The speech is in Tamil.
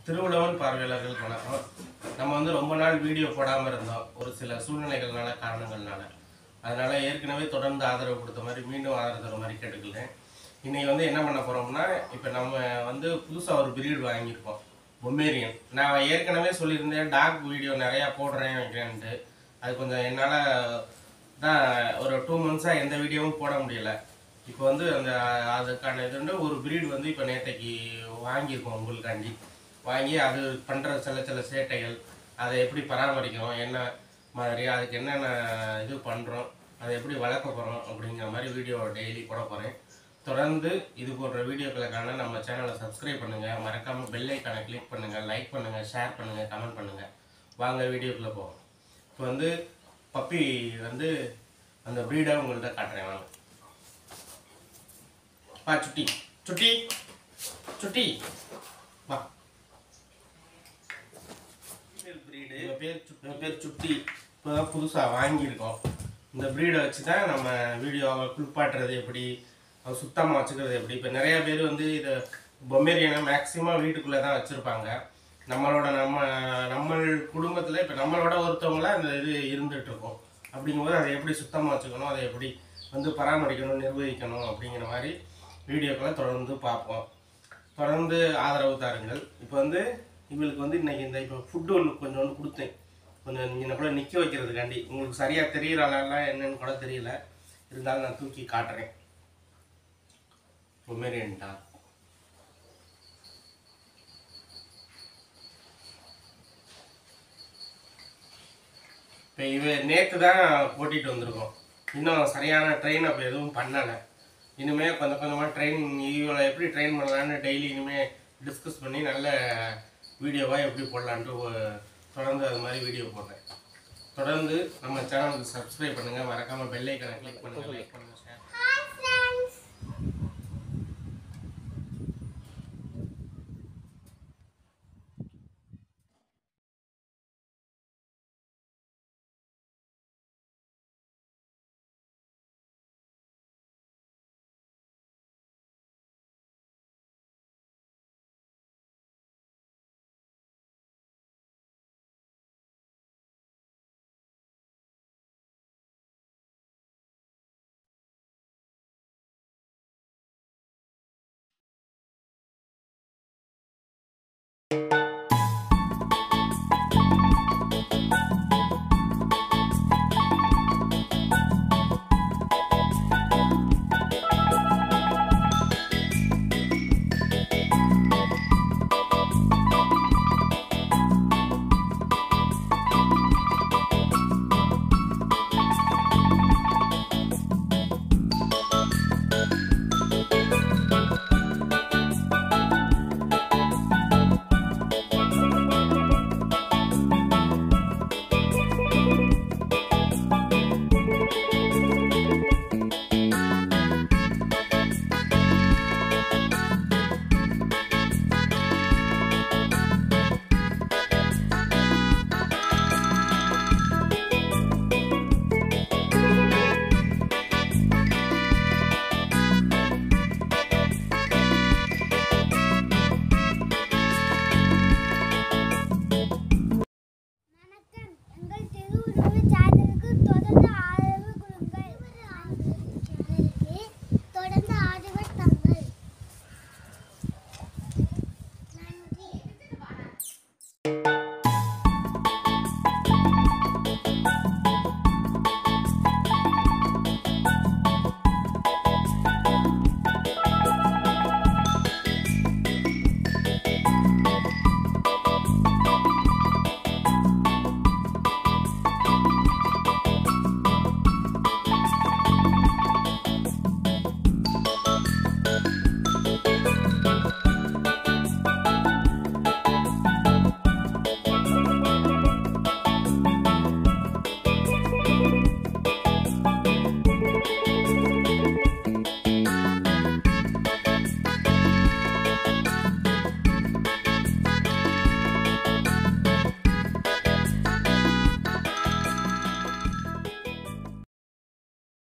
திருவுழவன் பார்வையாளர்களுக்கு வணக்கம். நம்ம வந்து ரொம்ப நாள் வீடியோ போடாமல் இருந்தோம், ஒரு சில சூழ்நிலைகள்னால காரணங்கள்னால. அதனால ஏற்கனவே தொடர்ந்து ஆதரவு கொடுத்த மாதிரி மீண்டும் ஆதரவு தர மாதிரி கேட்டுக்கிறேன். இன்னைக்கு வந்து என்ன பண்ண போறோம்னா, இப்போ நம்ம வந்து புதுசாக ஒரு பிரீடு வாங்கியிருக்கோம், பொம்மேரியன். நான் ஏற்கனவே சொல்லியிருந்தேன் டாக் வீடியோ நிறையா போடுறேன் வைக்கிறேன்ட்டு. அது கொஞ்சம் என்னால் தான் ஒரு 2 மந்த்ஸாக எந்த வீடியோவும் போட முடியலை. இப்போ வந்து அந்த அதுக்கான இது வந்து ஒரு பிரீடு வந்து இப்போ நேற்றைக்கு வாங்கியிருக்கோம் உங்களுக்காண்டி. வாங்கி அது பண்ணுற சில சில சேட்டைகள், அதை எப்படி பராமரிக்கிறோம், என்ன மாதிரி, அதுக்கு என்னென்ன இது பண்ணுறோம், அதை எப்படி வளர்க்க போகிறோம் அப்படிங்கிற மாதிரி வீடியோ டெய்லி போட போகிறேன். தொடர்ந்து இது போன்ற வீடியோக்களுக்கான நம்ம சேனலை சப்ஸ்கிரைப் பண்ணுங்கள், மறக்காமல் பெல் ஐக்கானை கிளிக் பண்ணுங்கள், லைக் பண்ணுங்கள், ஷேர் பண்ணுங்கள், கமெண்ட் பண்ணுங்கள். வாங்க வீடியோக்குள்ளே போவோம். இப்போ வந்து பப்பி வந்து அந்த ப்ரீடை உங்கள்கிட்ட காட்டுறேன். வாங்க பா, சுட்டி சுட்டி சுட்டி வா. ப்ரீடு பேர் சுட்டி. இப்போ தான் புதுசாக வாங்கியிருக்கோம். இந்த ப்ரீடை வச்சு தான் நம்ம வீடியோவை குளிப்பாட்டுறது எப்படி, சுத்தமாக வச்சுக்கிறது எப்படி. இப்போ நிறையா பேர் வந்து இதை பொம்மேரியனை மேக்ஸிமம் வீட்டுக்குள்ளே தான் வச்சுருப்பாங்க. நம்ம குடும்பத்தில் இப்போ நம்மளோட ஒருத்தவங்களாம் இந்த இது இருந்துகிட்ருக்கோம். அப்படிங்கும்போது அதை எப்படி சுத்தமாக வச்சுக்கணும், அதை எப்படி வந்து பராமரிக்கணும், நிர்வகிக்கணும் அப்படிங்கிற மாதிரி வீடியோக்களை தொடர்ந்து பார்ப்போம். தொடர்ந்து ஆதரவு தாருங்கள். இப்போ வந்து இவங்களுக்கு வந்து இன்றைக்கி இந்த இப்போ ஃபுட்டு ஒன்று கொஞ்சோண்டு கொடுத்தேன், கொஞ்சம் நீங்கள் கூட நிற்க வைக்கிறதுக்காண்டி. உங்களுக்கு சரியாக தெரியறாலாம் என்னன்னு கூட தெரியல, இருந்தாலும் நான் தூக்கி காட்டுறேன். Pomeranian dog. இப்போ நேற்று தான் போட்டிட்டு வந்திருக்கோம். இன்னும் சரியான ட்ரெயின் அப்போ எதுவும் பண்ணலை. இனிமேல் கொஞ்சம் கொஞ்சமாக இவங்களை எப்படி ட்ரெயின் பண்ணலான்னு டெய்லி இனிமேல் டிஸ்கஸ் பண்ணி நல்ல வீடியோவாக எப்படி போடலான்ட்டு தொடர்ந்து அது மாதிரி வீடியோ போடுறேன். தொடர்ந்து நம்ம சேனலுக்கு சப்ஸ்கிரைப் பண்ணுங்கள், மறக்காமல் பெல் ஐக்கானை கிளிக் பண்ணுங்கள், லைக் பண்ணுங்கள், ஷேர்.